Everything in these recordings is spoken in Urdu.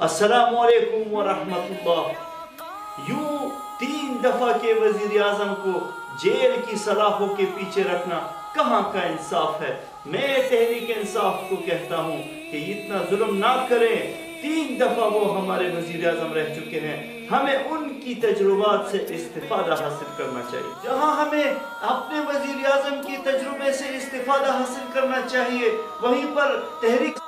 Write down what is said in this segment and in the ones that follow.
السلام علیکم ورحمۃ اللہ۔ یوں 3 دفعہ کے وزیر اعظم کو جیل کی سلاخوں کے پیچھے رکھنا کہاں کا انصاف ہے؟ میں تحریک انصاف کو کہتا ہوں کہ اتنا ظلم نہ کریں۔ 3 دفعہ وہ ہمارے وزیر اعظم رہ چکے ہیں، ہمیں ان کی تجربات سے استفادہ حاصل کرنا چاہیے۔ جہاں ہمیں اپنے وزیر اعظم کی تجربے سے استفادہ حاصل کرنا چاہیے، وہیں پر تحریک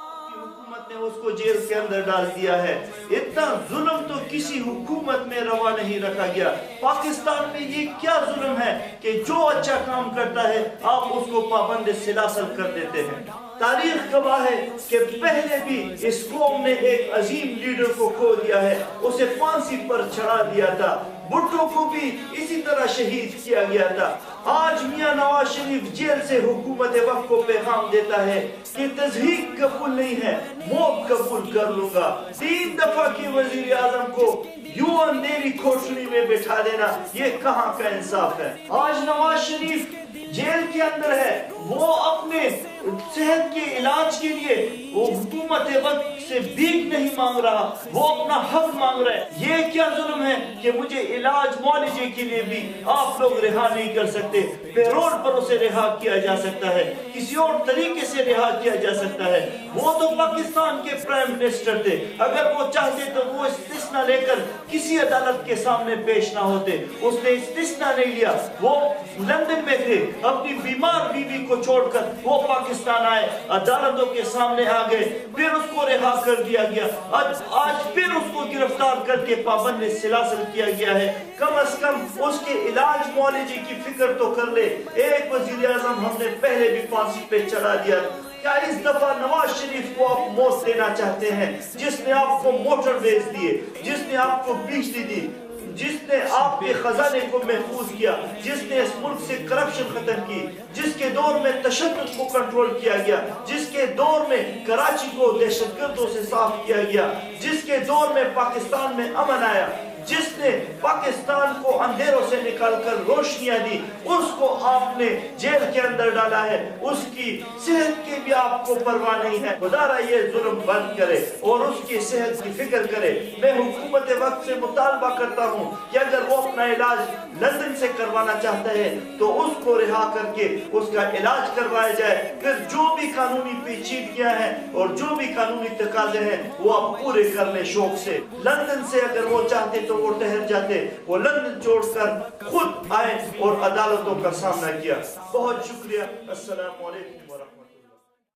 نے اس کو جیل کے اندر ڈال دیا ہے۔ اتنا ظلم تو کسی حکومت میں روا نہیں رکھا گیا۔ پاکستان میں یہ کیا ظلم ہے کہ جو اچھا کام کرتا ہے آپ اس کو پابند سلاسل کر دیتے ہیں۔ تاریخ گواہ ہے کہ پہلے بھی اس قوم نے ایک عظیم لیڈر کو کھو دیا ہے، اسے پھانسی پر چڑھا دیا تھا۔ بھٹو کو بھی اسی طرح شہید کیا گیا تھا۔ آج میاں نواز شریف جیل سے حکومت وقت کو پیغام دیتا ہے کہ تضحیک قبول نہیں ہے، موت قبول کر لوں گا۔ 3 دفعہ کے وزیر اعظم کو یوں اندھیری کوٹڑی میں بٹھا دینا، یہ کہاں کا انصاف ہے؟ آج نواز شریف جیل کے اندر ہے، وہ اپنے صحت کے علاج کے لیے وہ حکومت وقت سے بھیک نہیں مانگ رہا، وہ اپنا حق مانگ رہا ہے۔ یہ کیا ظلم ہے کہ مجھے علاج معالجے کے لیے بھی آپ لوگ رہا نہیں کر سکتے؟ پیرول پر اسے رہا کیا جا سکتا ہے، کسی اور طریقے سے رہا کیا جا سکتا ہے۔ وہ تو پاکستان کے پرائم منسٹر تھے، اگر وہ چاہتے تو وہ استثناء لے کر کسی عدالت کے سامنے پیش نہ ہوتے۔ اس نے استثناء نہیں لیا، وہ لندن میں تھے، اپنی بیمار بیوی کو چھوڑ کر وہ پاکستان آئے، عدالتوں کے سامنے آ گئے، پھر اس کو رہا کر دیا گیا۔ آج پھر اس کو گرفتار کر کے پابند سلاسل کیا گیا ہے۔ کم از کم اس کے علاج معالجے کی فکر تو کر لے۔ ایک وزیر اعظم ہم نے پہلے بھی پھانسی پہ چڑھا دیا، کیا اس دفعہ نواز شریف کو آپ موت دینا چاہتے ہیں، جس نے آپ کو موٹر ویز دیے، جس نے آپ کو بجلی دی، جس نے آپ کے خزانے کو محفوظ کیا، جس نے اس ملک سے کرپشن ختم کی، جس کے دور میں تشدد کو کنٹرول کیا گیا، جس کے دور میں کراچی کو دہشت گردوں سے صاف کیا گیا، جس کے دور میں پاکستان میں امن آیا، جس نے پاکستان کو اندھیروں سے نکال کر روشنیاں دی، اس کو آپ نے جیل کے اندر ڈالا ہے۔ اس کی صحت کی بھی آپ کو پرواہ نہیں ہے۔ خدا را یہ ظلم بند کرے اور اس کی صحت کی فکر کرے۔ میں حکومت وقت سے مطالبہ کرتا ہوں کہ اگر وہ اپنا علاج لندن سے کروانا چاہتا ہے تو اس کو رہا کر کے اس کا علاج کروایا جائے، پھر جو بھی قانونی پیچیدگیاں ہیں اور جو بھی قانونی تقاضے ہیں وہ آپ پورے کر لیں شوق سے۔ لندن سے اگر وہ چاہتے تو وہ ٹہر جاتے، وہ لندن چھوڑ کر خود آئے اور عدالتوں کا سامنا کیا۔ بہت شکریہ۔ السلام علیکم۔